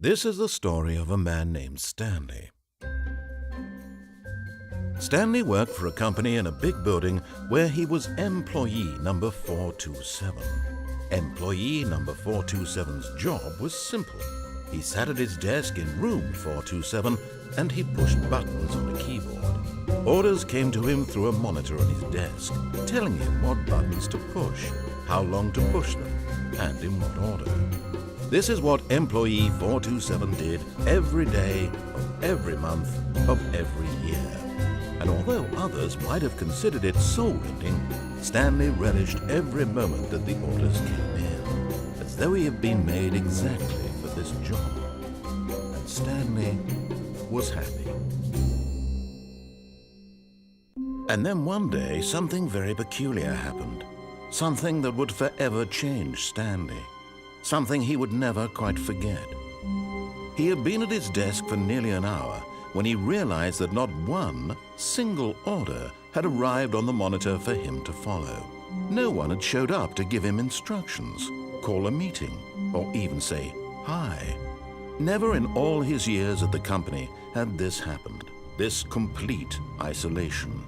This is the story of a man named Stanley. Stanley worked for a company in a big building where he was employee number 427. Employee number 427's job was simple. He sat at his desk in room 427 and he pushed buttons on a keyboard. Orders came to him through a monitor on his desk, telling him what buttons to push, how long to push them, and in what order. This is what employee 427 did every day of every month of every year. And although others might have considered it soul-rending, Stanley relished every moment that the orders came in, as though he had been made exactly for this job. And Stanley was happy. And then one day, something very peculiar happened. Something that would forever change Stanley. Something he would never quite forget. He had been at his desk for nearly an hour when he realized that not one single order had arrived on the monitor for him to follow. No one had showed up to give him instructions, call a meeting, or even say hi. Never in all his years at the company had this happened, this complete isolation.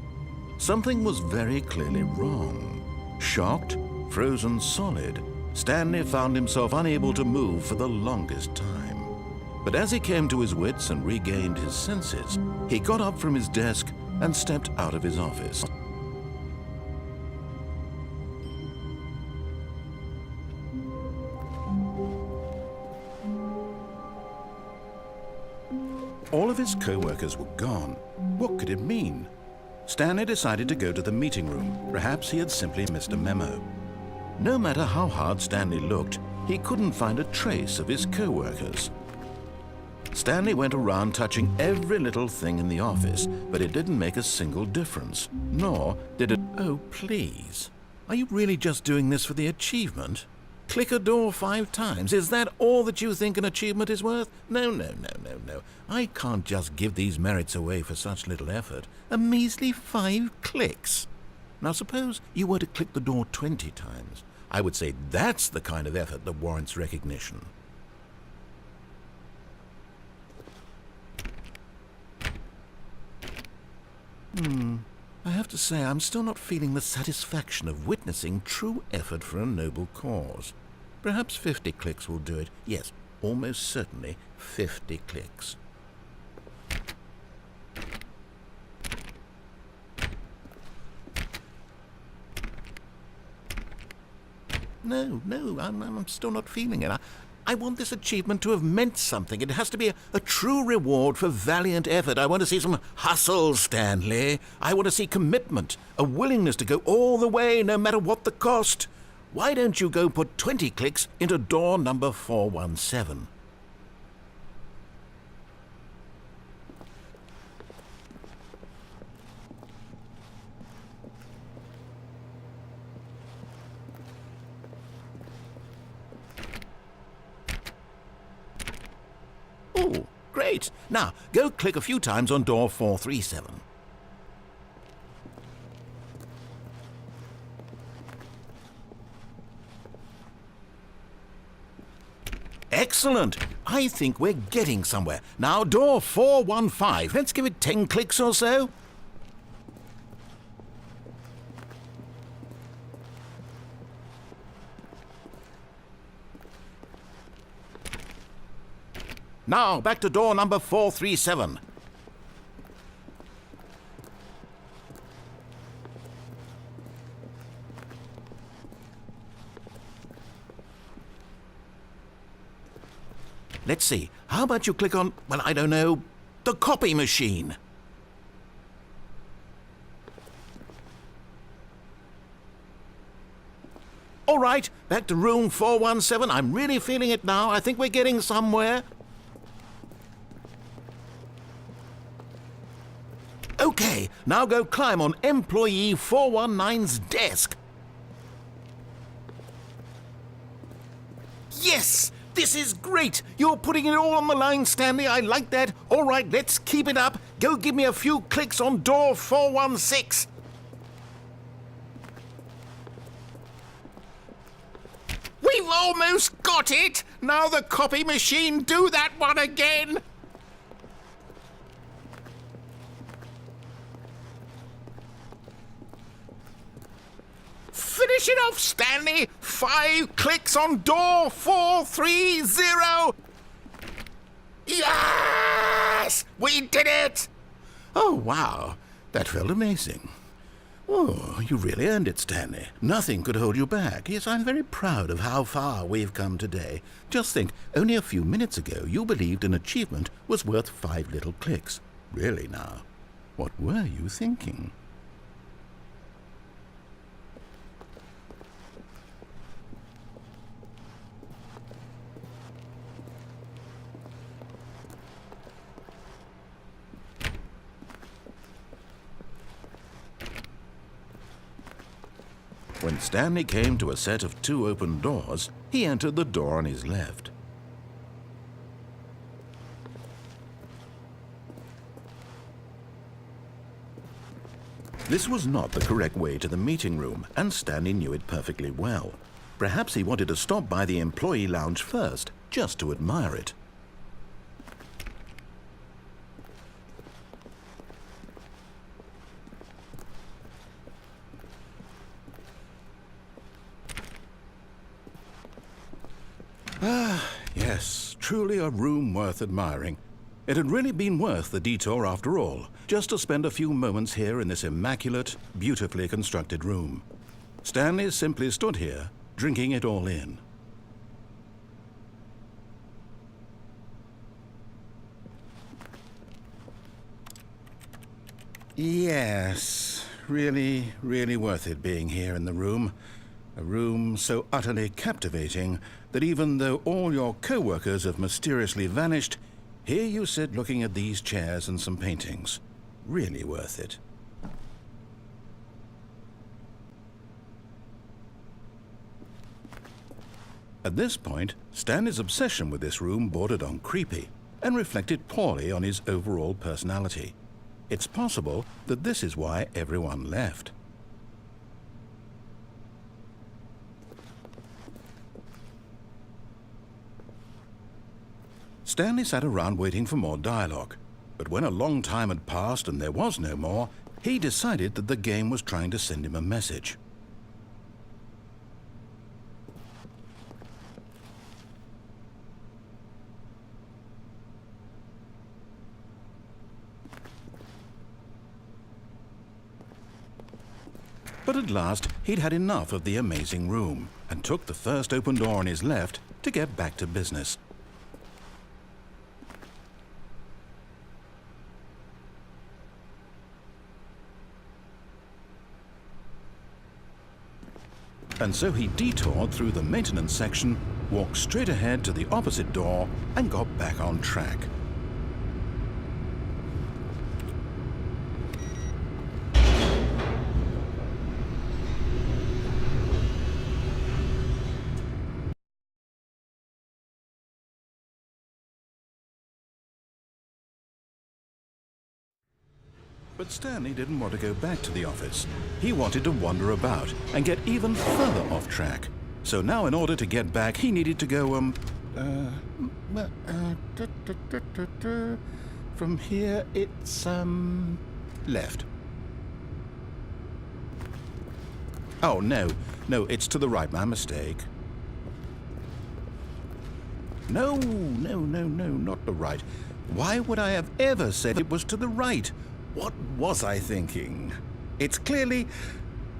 Something was very clearly wrong. Shocked, frozen solid, Stanley found himself unable to move for the longest time. But as he came to his wits and regained his senses, he got up from his desk and stepped out of his office. All of his co-workers were gone. What could it mean? Stanley decided to go to the meeting room. Perhaps he had simply missed a memo. No matter how hard Stanley looked, he couldn't find a trace of his co-workers. Stanley went around touching every little thing in the office, but it didn't make a single difference, nor did it... Oh, please. Are you really just doing this for the achievement? Click a door 5 times. Is that all that you think an achievement is worth? No. I can't just give these merits away for such little effort. A measly 5 clicks. Now suppose you were to click the door 20 times. I would say that's the kind of effort that warrants recognition. I have to say I'm still not feeling the satisfaction of witnessing true effort for a noble cause. Perhaps 50 clicks will do it. Yes, almost certainly 50 clicks. No, I'm still not feeling it. I want this achievement to have meant something. It has to be a true reward for valiant effort. I want to see some hustle, Stanley. I want to see commitment, a willingness to go all the way, no matter what the cost. Why don't you go put 20 clicks into door number 417? Oh, great. Now, go click a few times on door 437. Excellent. I think we're getting somewhere. Now, door 415. Let's give it 10 clicks or so. Now, back to door number 437. Let's see. How about you click on, well, I don't know, the copy machine? All right, back to room 417. I'm really feeling it now. I think we're getting somewhere. Okay, now go climb on employee 419's desk. Yes! This is great! You're putting it all on the line, Stanley. I like that. All right, let's keep it up. Go give me a few clicks on door 416. We've almost got it! Now the copy machine do that one again! Finish it off, Stanley! 5 clicks on door 430! Yes! We did it! Oh, wow. That felt amazing. Oh, you really earned it, Stanley. Nothing could hold you back. Yes, I'm very proud of how far we've come today. Just think, only a few minutes ago you believed an achievement was worth 5 little clicks. Really now, what were you thinking? When Stanley came to a set of 2 open doors, he entered the door on his left. This was not the correct way to the meeting room, and Stanley knew it perfectly well. Perhaps he wanted to stop by the employee lounge first, just to admire it. Yes, truly a room worth admiring. It had really been worth the detour after all, just to spend a few moments here in this immaculate, beautifully constructed room. Stanley simply stood here, drinking it all in. Yes, really, really worth it being here in the room. A room so utterly captivating that even though all your co-workers have mysteriously vanished, here you sit looking at these chairs and some paintings. Really worth it. At this point, Stanley's obsession with this room bordered on creepy and reflected poorly on his overall personality. It's possible that this is why everyone left. Stanley sat around waiting for more dialogue, but when a long time had passed and there was no more, he decided that the game was trying to send him a message. But at last, he'd had enough of the amazing room and took the first open door on his left to get back to business. And so he detoured through the maintenance section, walked straight ahead to the opposite door, and got back on track. But Stanley didn't want to go back to the office. He wanted to wander about and get even further off track. So now in order to get back, he needed to go, from here it's, left. Oh, no, it's to the right, my mistake. No, not the right. Why would I have ever said it was to the right? What was I thinking? It's clearly...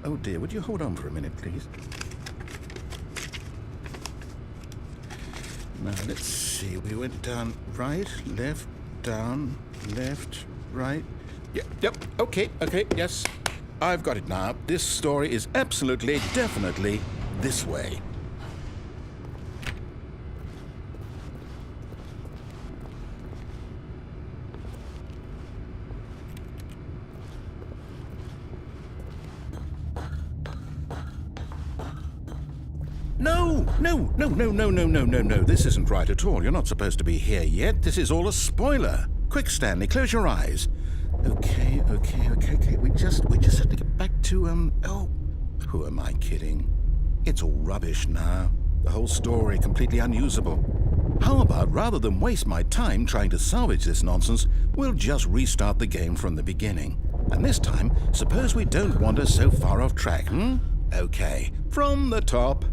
Oh dear, would you hold on for a minute, please? Now, let's see. We went down right, left, down, left, right. Yep, okay, yes. I've got it now. This story is absolutely, definitely this way. No. This isn't right at all. You're not supposed to be here yet. This is all a spoiler. Quick, Stanley, close your eyes. Okay. We just have to get back to, oh, who am I kidding? It's all rubbish now. The whole story completely unusable. How about, rather than waste my time trying to salvage this nonsense, we'll just restart the game from the beginning. And this time, suppose we don't wander so far off track, hmm? Okay, from the top.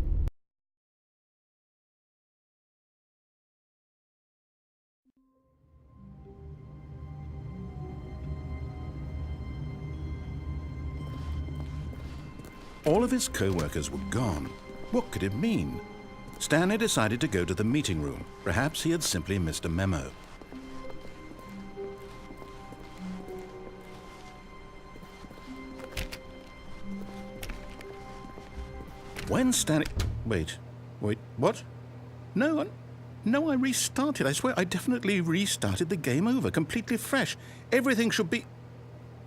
All of his co-workers were gone. What could it mean? Stanley decided to go to the meeting room. Perhaps he had simply missed a memo. When Stanley... Wait, what? No, I restarted. I swear I definitely restarted the game over, completely fresh. Everything should be...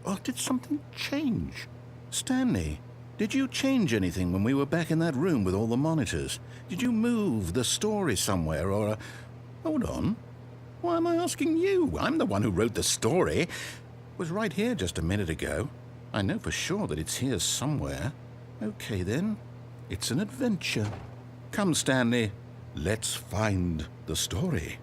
Oh, did something change? Stanley, did you change anything when we were back in that room with all the monitors? Did you move the story somewhere or... Hold on. Why am I asking you? I'm the one who wrote the story. It was right here just a minute ago. I know for sure that it's here somewhere. Okay, then. It's an adventure. Come, Stanley. Let's find the story.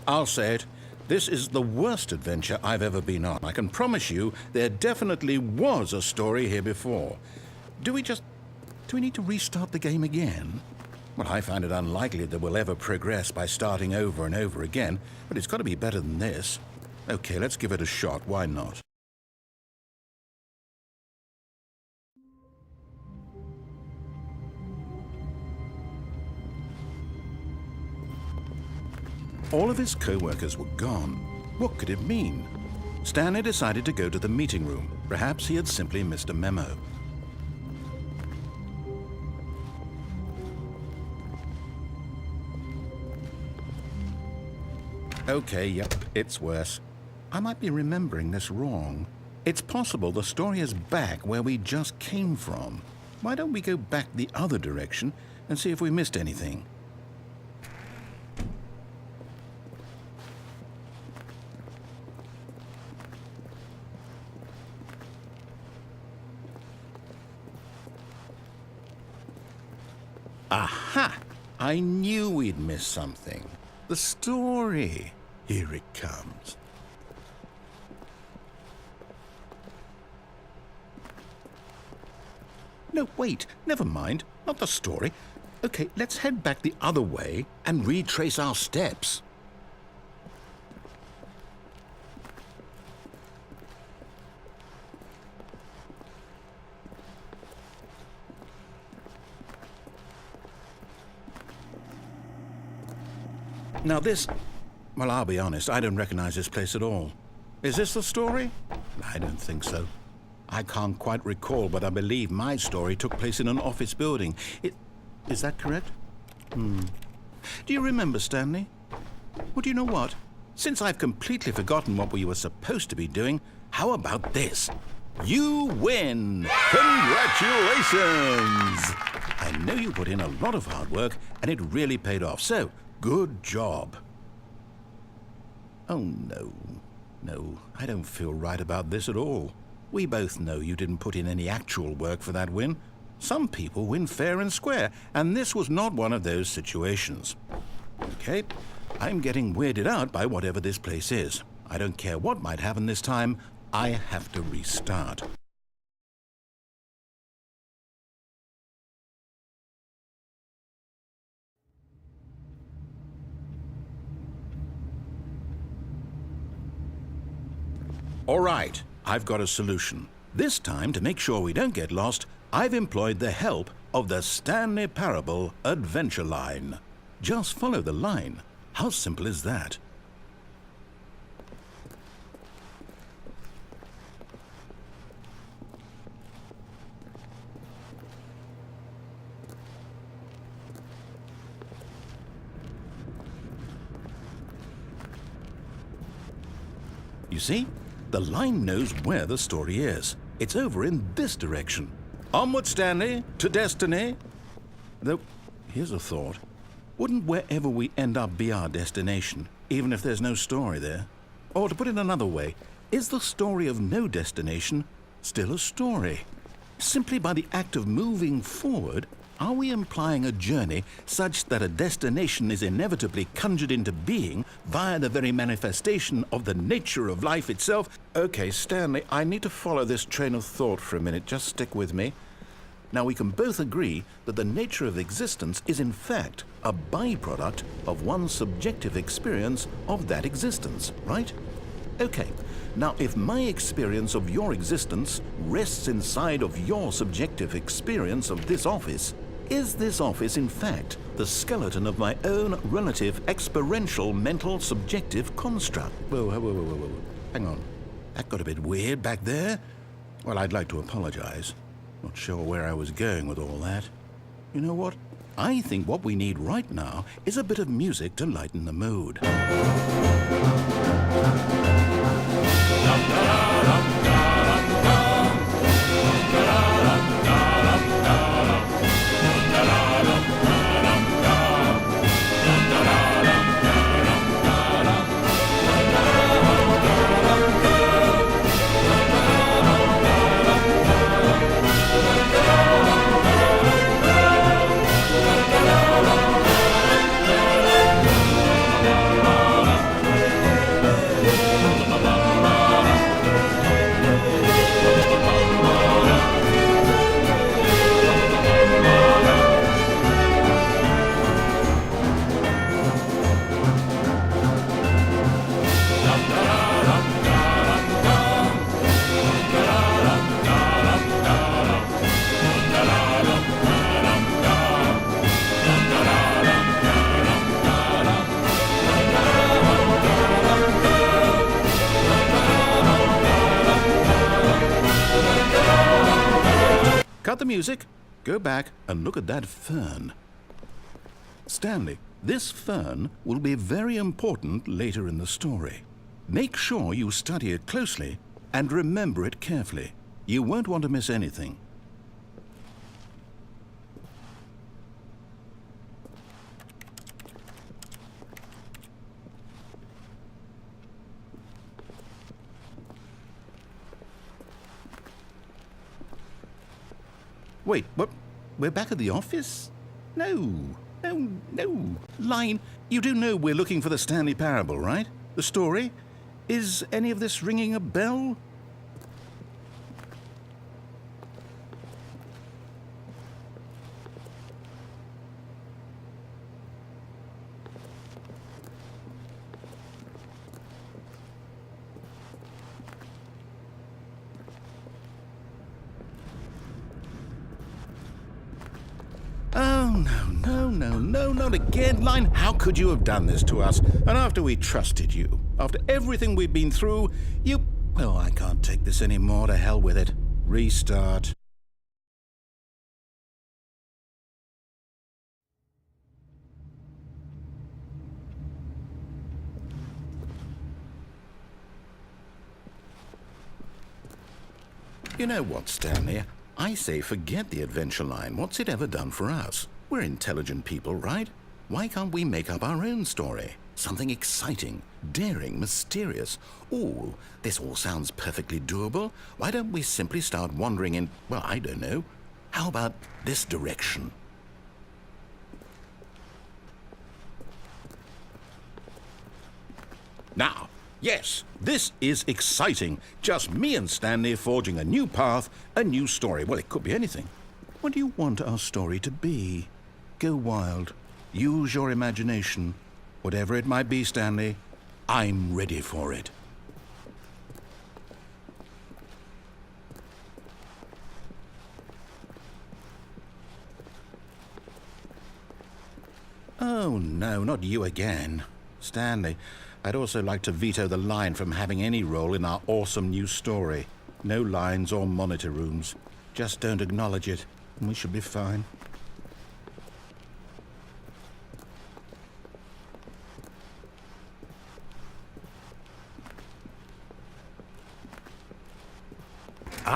I'll say it. This is the worst adventure I've ever been on. I can promise you there definitely was a story here before. Do we need to restart the game again? Well, I find it unlikely that we'll ever progress by starting over and over again, but it's got to be better than this. Okay, let's give it a shot. Why not? All of his co-workers were gone. What could it mean? Stanley decided to go to the meeting room. Perhaps he had simply missed a memo. Okay, yep, it's worse. I might be remembering this wrong. It's possible the story is back where we just came from. Why don't we go back the other direction and see if we missed anything? Aha! I knew we'd miss something. The story. Here it comes. No, wait. Never mind. Not the story. Okay, let's head back the other way and retrace our steps. Now this... Well, I'll be honest, I don't recognize this place at all. Is this the story? I don't think so. I can't quite recall, but I believe my story took place in an office building. Is that correct? Do you remember, Stanley? Well, do you know what? Since I've completely forgotten what we were supposed to be doing, how about this? You win! Congratulations! I know you put in a lot of hard work, and it really paid off, so good job. Oh, no. No, I don't feel right about this at all. We both know you didn't put in any actual work for that win. Some people win fair and square, and this was not one of those situations. Okay, I'm getting weirded out by whatever this place is. I don't care what might happen this time. I have to restart. All right, I've got a solution. This time, to make sure we don't get lost, I've employed the help of the Stanley Parable adventure line. Just follow the line. How simple is that? You see? The line knows where the story is. It's over in this direction. Onward, Stanley, to destiny. Though, here's a thought. Wouldn't wherever we end up be our destination, even if there's no story there? Or to put it another way, is the story of no destination still a story? Simply by the act of moving forward, are we implying a journey such that a destination is inevitably conjured into being via the very manifestation of the nature of life itself? Okay, Stanley, I need to follow this train of thought for a minute. Just stick with me. Now, we can both agree that the nature of existence is in fact a byproduct of one's subjective experience of that existence, right? Okay, now if my experience of your existence rests inside of your subjective experience of this office, is this office in fact the skeleton of my own relative experiential mental subjective construct? Whoa. Hang on. That got a bit weird back there. Well, I'd like to apologize. Not sure where I was going with all that. You know what? I think what we need right now is a bit of music to lighten the mood. Cut the music, go back and look at that fern. Stanley, this fern will be very important later in the story. Make sure you study it closely and remember it carefully. You won't want to miss anything. Wait, what? We're back at the office? No. Line, you do know we're looking for the Stanley Parable, right? The story? Is any of this ringing a bell? Oh, no, not again, Line. How could you have done this to us? And after we trusted you, after everything we've been through, you... Oh, I can't take this anymore. To hell with it. Restart. You know what, Stanley? I say forget the adventure line. What's it ever done for us? We're intelligent people, right? Why can't we make up our own story? Something exciting, daring, mysterious. Ooh, this all sounds perfectly doable. Why don't we simply start wandering in, well, I don't know. How about this direction? Now, yes, this is exciting. Just me and Stanley forging a new path, a new story. Well, it could be anything. What do you want our story to be? Go wild. Use your imagination. Whatever it might be, Stanley, I'm ready for it. Oh, no, not you again. Stanley, I'd also like to veto the line from having any role in our awesome new story. No lines or monitor rooms. Just don't acknowledge it, and we should be fine.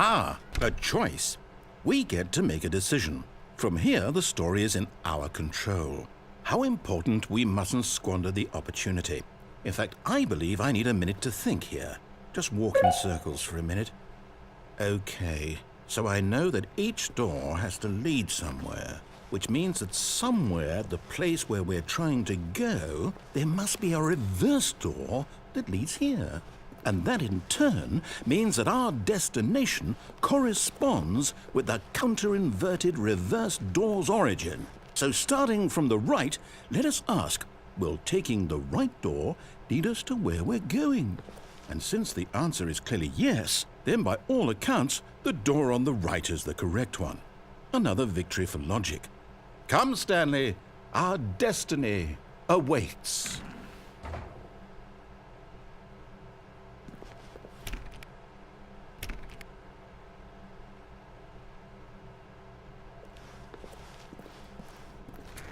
Ah, a choice. We get to make a decision. From here, the story is in our control. How important we mustn't squander the opportunity. In fact, I believe I need a minute to think here. Just walk in circles for a minute. Okay, so I know that each door has to lead somewhere, which means that somewhere, the place where we're trying to go, there must be a reverse door that leads here. And that in turn means that our destination corresponds with the counter-inverted reverse door's origin. So starting from the right, let us ask, will taking the right door lead us to where we're going? And since the answer is clearly yes, then by all accounts, the door on the right is the correct one. Another victory for logic. Come, Stanley, our destiny awaits.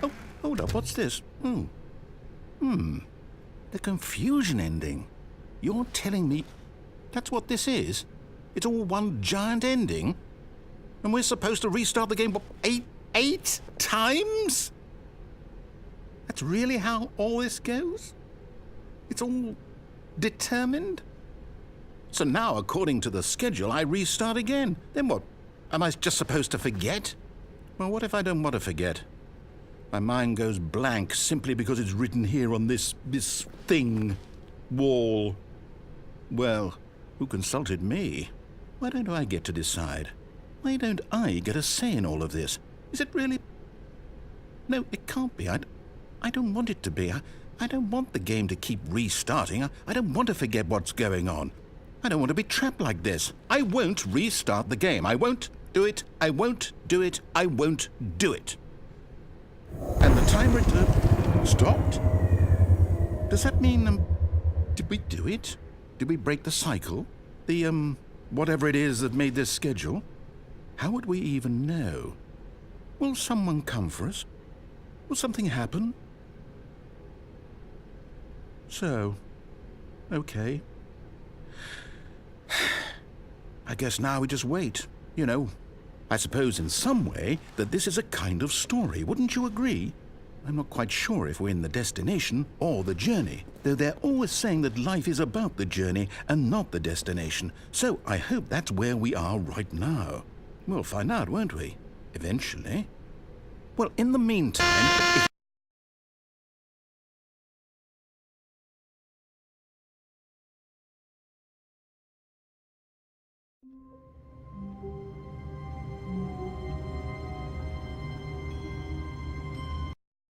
Oh, hold up, what's this? The confusion ending. You're telling me that's what this is? It's all one giant ending? And we're supposed to restart the game, what, eight times? That's really how all this goes? It's all determined? So now, according to the schedule, I restart again. Then what? Am I just supposed to forget? Well, what if I don't want to forget? My mind goes blank simply because it's written here on this thing, wall. Well, who consulted me? Why don't I get to decide? Why don't I get a say in all of this? Is it really? No, it can't be. I don't want it to be. I don't want the game to keep restarting. I don't want to forget what's going on. I don't want to be trapped like this. I won't restart the game. I won't do it. I won't do it. I won't do it. And the timer stopped? Does that mean, did we do it? Did we break the cycle? The, whatever it is that made this schedule? How would we even know? Will someone come for us? Will something happen? So, okay. I guess now we just wait, you know. I suppose in some way that this is a kind of story, wouldn't you agree? I'm not quite sure if we're in the destination or the journey, though they're always saying that life is about the journey and not the destination, so I hope that's where we are right now. We'll find out, won't we? Eventually. Well, in the meantime,